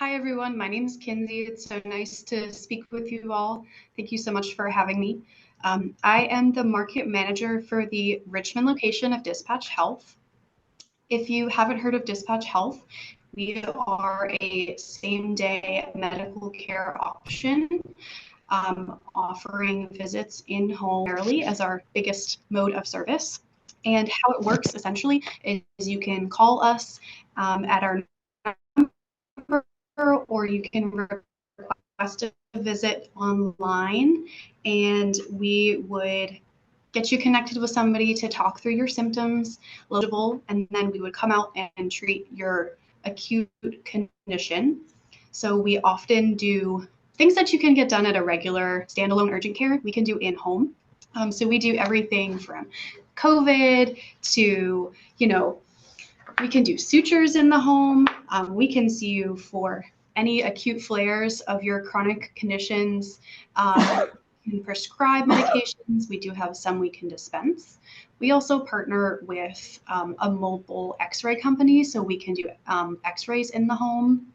Hi, everyone. My name is Kinsey. It's so nice to speak with you all. Thank you so much for having me. I am the market manager for the Richmond location of DispatchHealth. If you haven't heard of DispatchHealth, we are a same-day medical care option, offering visits in-home early as our biggest mode of service. And how it works essentially is you can call us at our number, or you can request a visit online, and we would get you connected with somebody to talk through your symptoms, and then we would come out and treat your acute condition. So we often do things that you can get done at a regular standalone urgent care, we can do in home. So we do everything from COVID to, we can do sutures in the home. We can see you for any acute flares of your chronic conditions. We can prescribe medications. We do have some we can dispense. We also partner with a mobile x-ray company, so we can do x-rays in the home.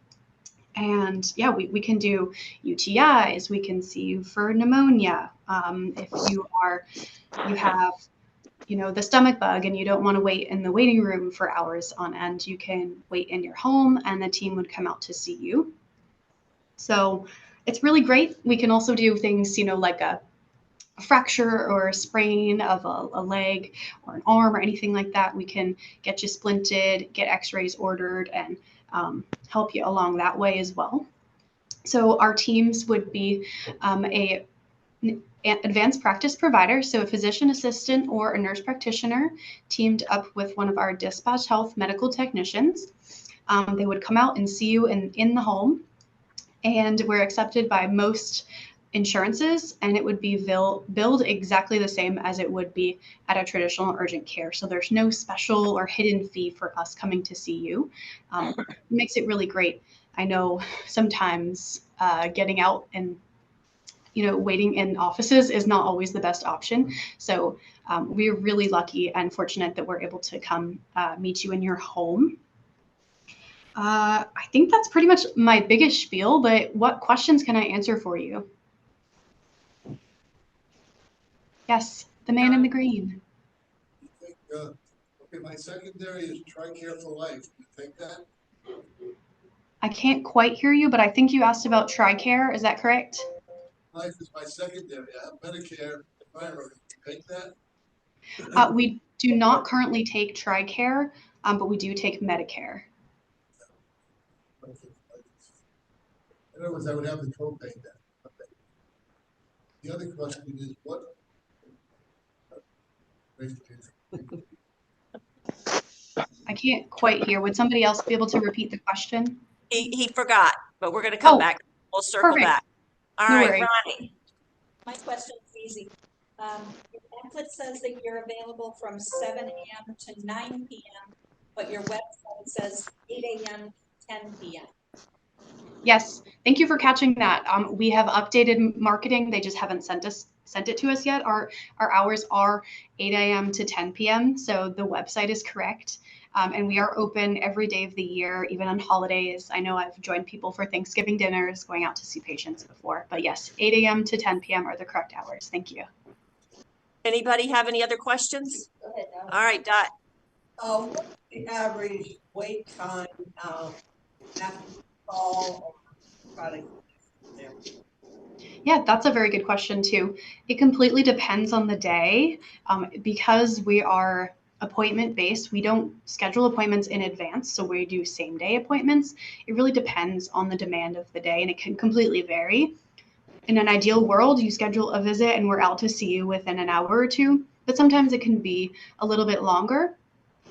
And yeah, we can do UTIs. We can see you for pneumonia. If you have the stomach bug and you don't want to wait in the waiting room for hours on end, you can wait in your home and the team would come out to see you. So it's really great. We can also do things, like a fracture or a sprain of a leg or an arm or anything like that. We can get you splinted, get x-rays ordered, and help you along that way as well. So our teams would be an advanced practice provider, so a physician assistant or a nurse practitioner teamed up with one of our DispatchHealth medical technicians. They would come out and see you in the home, and we're accepted by most insurances, and it would be billed exactly the same as it would be at a traditional urgent care. So there's no special or hidden fee for us coming to see you. It makes it really great. I know sometimes getting out and waiting in offices is not always the best option. So we're really lucky and fortunate that we're able to come meet you in your home. I think that's pretty much my biggest spiel, but what questions can I answer for you? Yes, the man in the green. You think, okay, my secondary is TRICARE for life. Do you think that? I can't quite hear you, but I think you asked about TRICARE. Is that correct? Life is my secondary. I have Medicare primary. Do you take that? We do not currently take TRICARE, but we do take Medicare. In other words, I would have the copay then. Okay. The other question is what? I can't quite hear. Would somebody else be able to repeat the question? He forgot, but we're going to come back. We'll circle perfect. back. All No right, worries. Ronnie. My question is easy. Your pamphlet says that you're available from 7 a.m. to 9 p.m., but your website says 8 a.m. to 10 p.m. Yes, thank you for catching that. We have updated marketing. They just haven't sent it to us yet. Our hours are 8 a.m. to 10 p.m. So the website is correct. And we are open every day of the year, even on holidays. I know I've joined people for Thanksgiving dinners, going out to see patients before. But yes, 8 a.m. to 10 p.m. are the correct hours. Thank you. Anybody have any other questions? Go ahead, Dot. All right, Dot. What's the average wait time after call or product? Yeah, that's a very good question too. It completely depends on the day. Because we are appointment based, we don't schedule appointments in advance, so we do same day appointments. It really depends on the demand of the day, and it can completely vary. In an ideal world, you schedule a visit and we're out to see you within an hour or two, but sometimes it can be a little bit longer.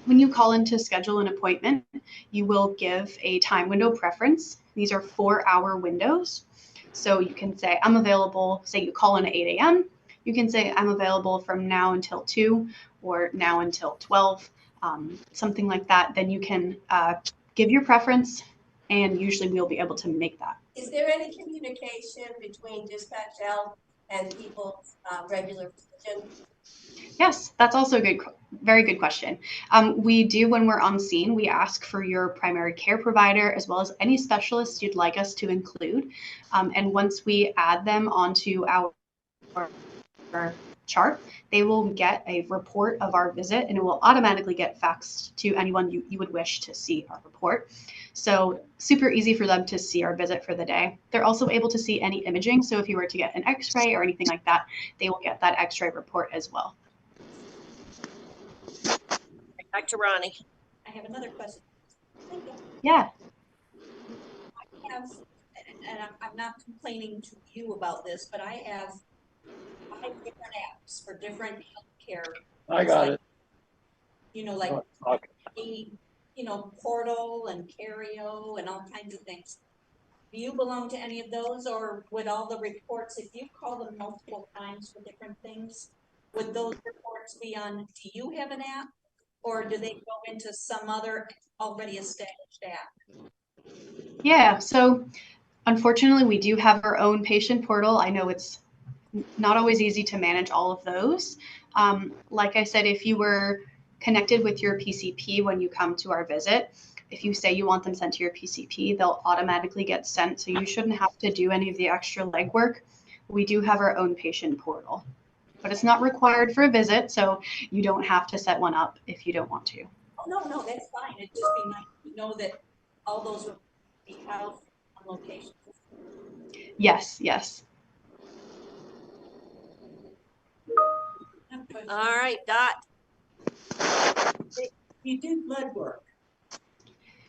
When you call in to schedule an appointment, you will give a time window preference. These are 4-hour windows. So you can say, I'm available, say you call in at 8 a.m. You can say, I'm available from now until 2 or now until 12, something like that. Then you can give your preference, and usually we'll be able to make that. Is there any communication between DispatchHealth and people's regular physician? Yes, that's also a good, very good question. We do, when we're on scene, we ask for your primary care provider as well as any specialists you'd like us to include. And once we add them onto our chart, they will get a report of our visit and it will automatically get faxed to anyone you would wish to see our report. So super easy for them to see our visit for the day. They're also able to see any imaging. So if you were to get an x-ray or anything like that, they will get that x-ray report as well. Back to Ronnie. I have another question. Thank you. Yeah. I have, and I'm not complaining to you about this, but I have 5 different apps for different healthcare. I got it. You know, like Okay. Portal and Cario and all kinds of things. Do you belong to any of those, or would all the reports, if you call them multiple times for different things, would those reports be on, do you have an app, or do they go into some other already established app? Yeah. So unfortunately, we do have our own patient portal. I know it's not always easy to manage all of those. Like I said, if you were connected with your PCP when you come to our visit, if you say you want them sent to your PCP, they'll automatically get sent. So you shouldn't have to do any of the extra legwork. We do have our own patient portal, but it's not required for a visit. So you don't have to set one up if you don't want to. Oh, no, that's fine. It'd just be nice to know that all those would be housed on locations. Yes, yes. All right, Dot. You do blood work.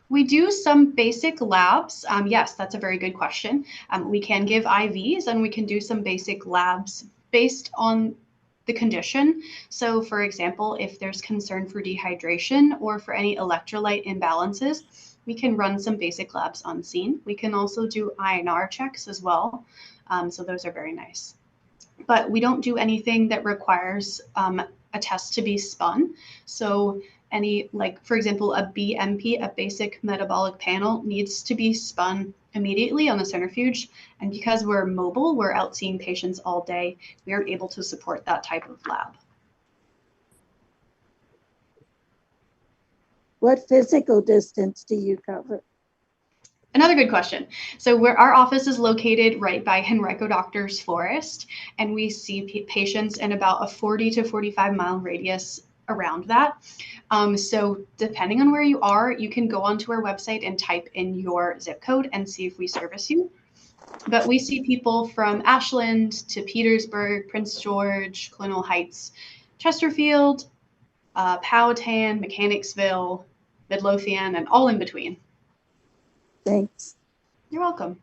We do some basic labs. Yes, that's a very good question. We can give IVs and we can do some basic labs based on the condition. So for example, if there's concern for dehydration or for any electrolyte imbalances, we can run some basic labs on scene. We can also do INR checks as well. So those are very nice. But we don't do anything that requires a test to be spun. So any, like, for example, a BMP, a basic metabolic panel, needs to be spun immediately on the centrifuge. And because we're mobile, we're out seeing patients all day, we aren't able to support that type of lab. What physical distance do you cover? Another good question. So our office is located right by Henrico Doctors Forest, and we see patients in about a 40 to 45 mile radius around that. So depending on where you are, you can go onto our website and type in your zip code and see if we service you. But we see people from Ashland to Petersburg, Prince George, Colonial Heights, Chesterfield, Powhatan, Mechanicsville, Midlothian, and all in between. Thanks. You're welcome.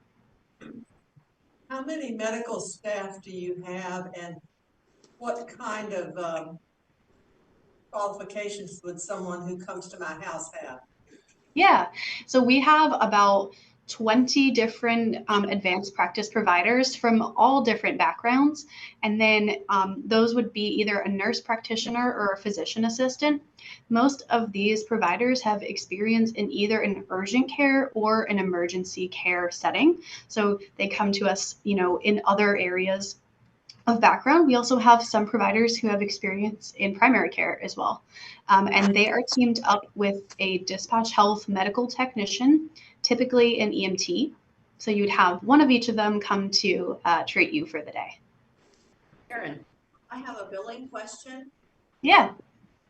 How many medical staff do you have, and what kind of qualifications would someone who comes to my house have? Yeah, so we have about 20 different advanced practice providers from all different backgrounds. And then those would be either a nurse practitioner or a physician assistant. Most of these providers have experience in either an urgent care or an emergency care setting. So they come to us, in other areas of background. We also have some providers who have experience in primary care as well. And they are teamed up with a DispatchHealth medical technician, typically an EMT. So you'd have one of each of them come to treat you for the day. Karen, I have a billing question. Yeah.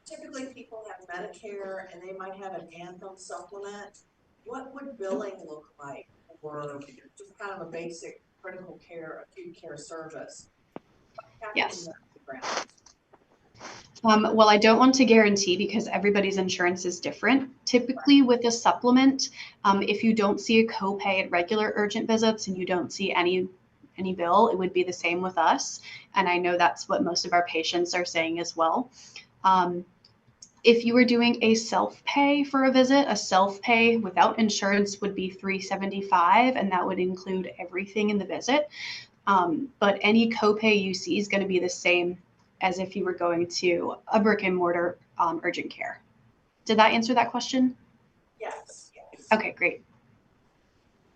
Typically people have Medicare and they might have an Anthem supplement. What would billing look like for just kind of a basic critical care, acute care service? Yes. Well, I don't want to guarantee because everybody's insurance is different. Typically with a supplement, if you don't see a copay at regular urgent visits and you don't see any bill, it would be the same with us. And I know that's what most of our patients are saying as well. If you were doing a self-pay for a visit, a self-pay without insurance would be $375, and that would include everything in the visit. But any copay you see is going to be the same as if you were going to a brick and mortar urgent care. Did that answer that question? Yes. Okay, great.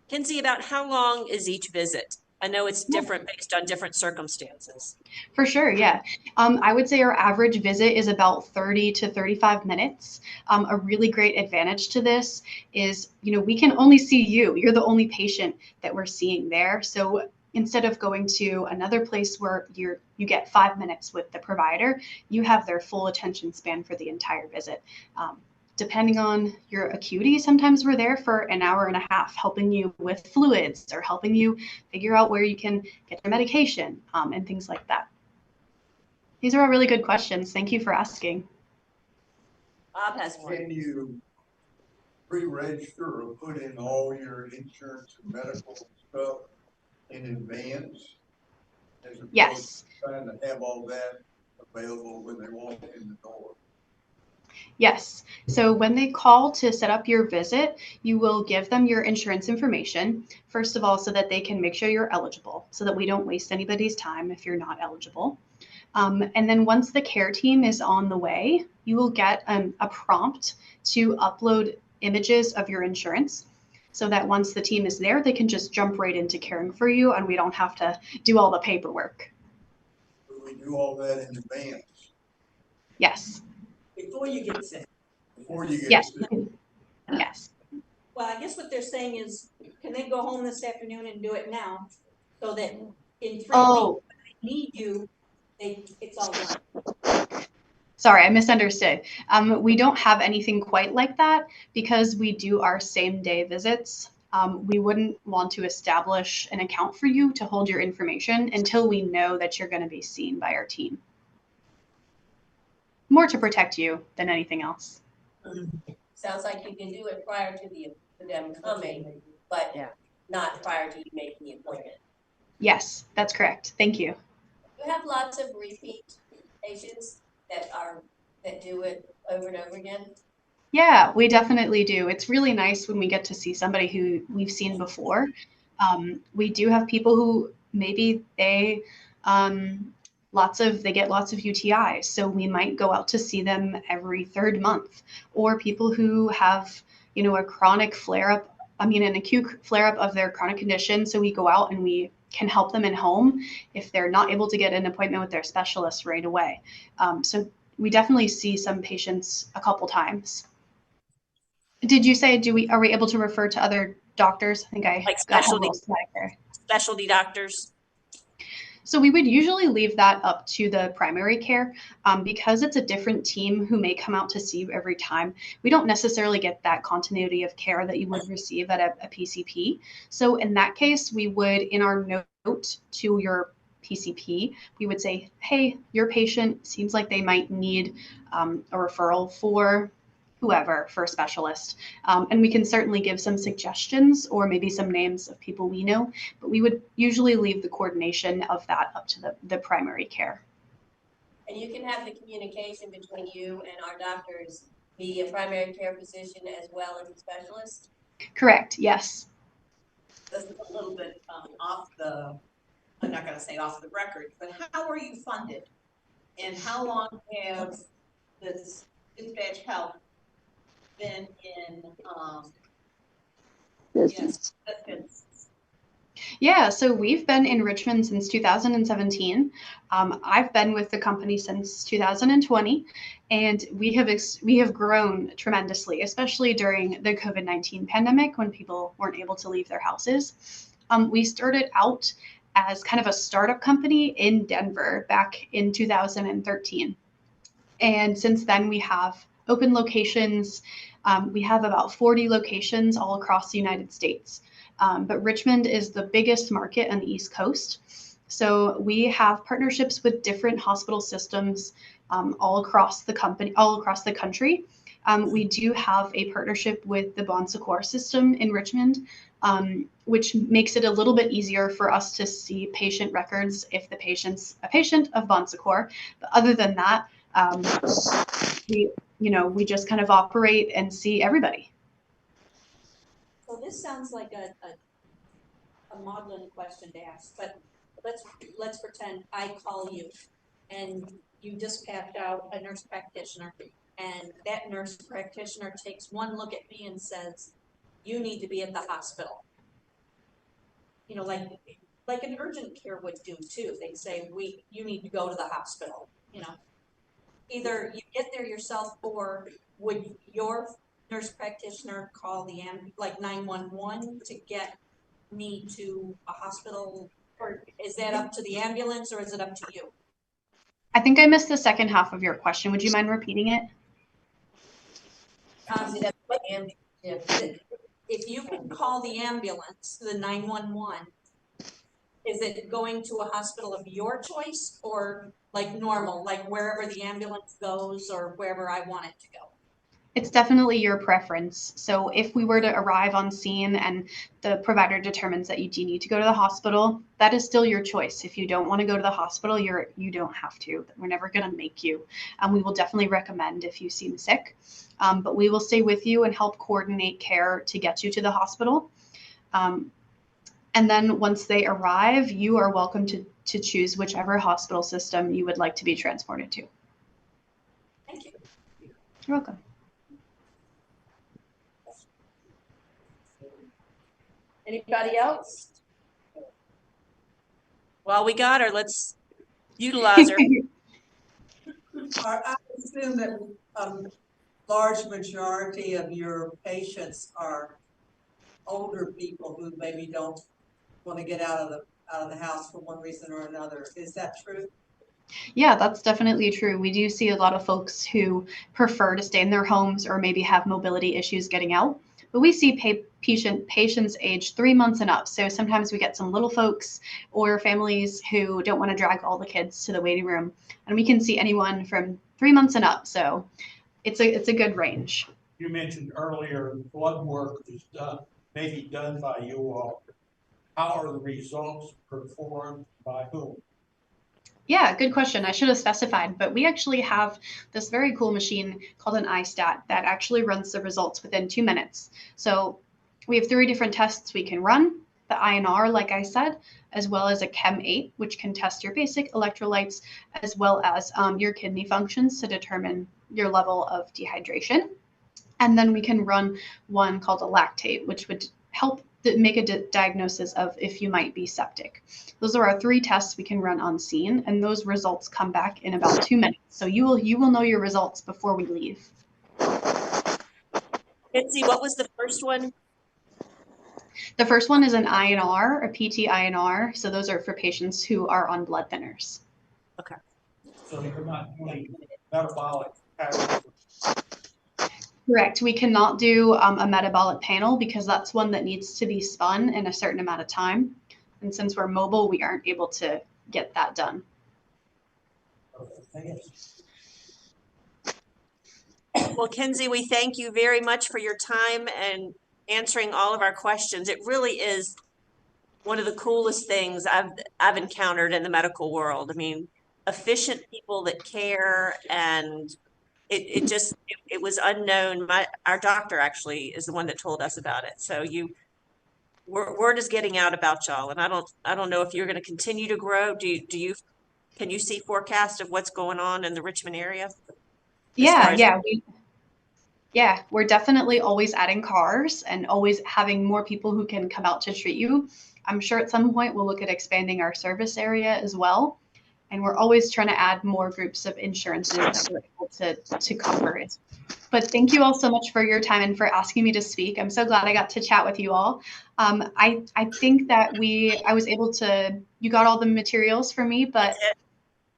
Kinsey, about how long is each visit? I know it's different based on different circumstances. For sure, yeah. I would say our average visit is about 30 to 35 minutes. A really great advantage to this is, we can only see you. You're the only patient that we're seeing there. So instead of going to another place where you get 5 minutes with the provider, you have their full attention span for the entire visit. Depending on your acuity, sometimes we're there for an hour and a half, helping you with fluids or helping you figure out where you can get your medication and things like that. These are all really good questions. Thank you for asking. Bob has one. Can you pre-register or put in all your insurance and medical stuff in advance? As opposed Yes. to trying to have all that available when they walk in the door? Yes. So when they call to set up your visit, you will give them your insurance information, first of all, so that they can make sure you're eligible, so that we don't waste anybody's time if you're not eligible. And then once the care team is on the way, you will get a prompt to upload images of your insurance, so that once the team is there, they can just jump right into caring for you and we don't have to do all the paperwork. Do we do all that in advance Yes. Before you get sick. before you get Yes. sick? Yes. Well, I guess what they're saying is, can they go home this afternoon and do it now? So that in 3 weeks, Oh, when they need you, it's all done. sorry, I misunderstood. We don't have anything quite like that because we do our same day visits. We wouldn't want to establish an account for you to hold your information until we know that you're going to be seen by our team. More to protect you than anything else. Sounds like you can do it prior to them coming, but Yeah. not prior to you making the appointment. Yes, that's correct. Thank you. You have lots of repeat patients that do it over and over again. Yeah, we definitely do. It's really nice when we get to see somebody who we've seen before. We do have people who maybe they get lots of UTIs, so we might go out to see them every third month, or people who have a chronic flare-up, an acute flare-up of their chronic condition, so we go out and we can help them in home if they're not able to get an appointment with their specialist right away. So we definitely see some patients a couple times. Did you say are we able to refer to other doctors? I think I Like got a little static there. Specialty doctors. So we would usually leave that up to the primary care because it's a different team who may come out to see you every time. We don't necessarily get that continuity of care that you would receive at a PCP. So in that case, we would, in our note to your PCP, we would say, hey, your patient seems like they might need a referral for whoever, for a specialist. And we can certainly give some suggestions or maybe some names of people we know, but we would usually leave the coordination of that up to the primary care. And you can have the communication between you and our doctors be a primary care physician as well as a specialist. Correct, yes. This is a little bit I'm not gonna say off the record, but how are you funded? And how long have this DispatchHealth been in Business. existence? Yeah, so we've been in Richmond since 2017. I've been with the company since 2020, and we have grown tremendously, especially during the COVID-19 pandemic when people weren't able to leave their houses. We started out as kind of a startup company in Denver back in 2013. And since then, we have open locations. We have about 40 locations all across the United States. But Richmond is the biggest market on the East Coast. So we have partnerships with different hospital systems all across the country. We do have a partnership with the Bon Secours system in Richmond, which makes it a little bit easier for us to see patient records if the patient's a patient of Bon Secours. But other than that, we just kind of operate and see everybody. So this sounds like a maudlin question to ask, but let's pretend I call you and you dispatch out a nurse practitioner, and that nurse practitioner takes one look at me and says, you need to be at the hospital. Like like an urgent care would do too. They'd say, you need to go to the hospital, you know. Either you get there yourself, or would your nurse practitioner call like 911 to get me to a hospital? Or is that up to the ambulance, or is it up to you? I think I missed the second half of your question. Would you mind repeating it? If you can call the ambulance, the 911, is it going to a hospital of your choice, or like normal, like wherever the ambulance goes or wherever I want it to go? It's definitely your preference. So if we were to arrive on scene and the provider determines that you do need to go to the hospital, that is still your choice. If you don't want to go to the hospital, you don't have to. We're never going to make you. We will definitely recommend if you seem sick, but we will stay with you and help coordinate care to get you to the hospital. And then once they arrive, you are welcome to choose whichever hospital system you would like to be transported to. Thank you. You're welcome. Anybody else? Well, we got her. Let's utilize her. I assume that large majority of your patients are older people who maybe don't want to get out of the house for one reason or another. Is that true? Yeah, that's definitely true. We do see a lot of folks who prefer to stay in their homes or maybe have mobility issues getting out. But we see patients age 3 months and up. So sometimes we get some little folks or families who don't want to drag all the kids to the waiting room. And we can see anyone from 3 months and up. So it's a good range. You mentioned earlier blood work is maybe done by you all. How are the results performed by whom? Yeah, good question. I should have specified, but we actually have this very cool machine called an iStat that actually runs the results within 2 minutes. So we have 3 different tests we can run: the INR, like I said, as well as a Chem8, which can test your basic electrolytes, as well as your kidney functions to determine your level of dehydration. And then we can run one called a lactate, which would help make a diagnosis of if you might be septic. Those are our 3 tests we can run on scene, and those results come back in about 2 minutes. So you will know your results before we leave. Kinsey, what was the first one? The first one is an INR, a PT-INR. So those are for patients who are on blood thinners. Okay. So you're not doing metabolic patterns. Correct. We cannot do a metabolic panel because that's one that needs to be spun in a certain amount of time. And since we're mobile, we aren't able to get that done. Well, Kinsey, we thank you very much for your time and answering all of our questions. It really is one of the coolest things I've encountered in the medical world. I mean, efficient people that care, and it was unknown. Our doctor actually is the one that told us about it. So word is getting out about y'all, and I don't know if you're going to continue to grow. Can you see forecast of what's going on in the Richmond area? We're definitely always adding cars and always having more people who can come out to treat you. I'm sure at some point we'll look at expanding our service area as well. And we're always trying to add more groups of insurances that we're able to cover it. But thank you all so much for your time and for asking me to speak. I'm so glad I got to chat with you all. I think that I was able to, you got all the materials for me, but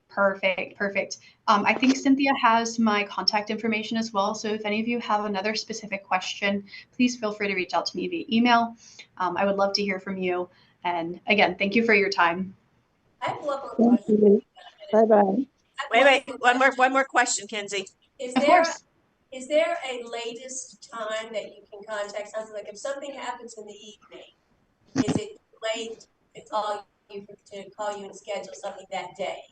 perfect. I think Cynthia has my contact information as well. So if any of you have another specific question, please feel free to reach out to me via email. I would love to hear from you. And again, thank you for your time. I have one more Thank you. Bye-bye. Wait, one more question, Kinsey. Is Of there course. is there a latest time that you can contact something? Like if something happens in the evening, is it late to call you and schedule something that day?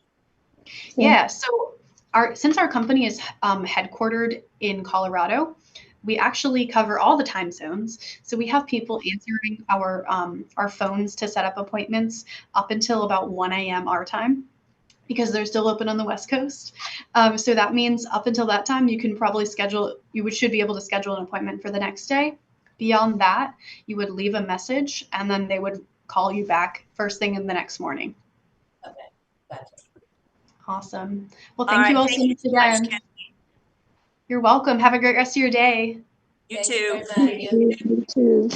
Yeah, so since our company is headquartered in Colorado, we actually cover all the time zones. So we have people answering our phones to set up appointments up until about 1 a.m. our time, because they're still open on the West Coast. So that means up until that time, you should be able to schedule an appointment for the next day. Beyond that, you would leave a message, and then they would call you back first thing in the next morning. Okay, gotcha. Awesome. Well, All thank you right, all thank so you much so much, again. Ken. You're welcome. Have a great rest of your day. You Thank too. very much. You too.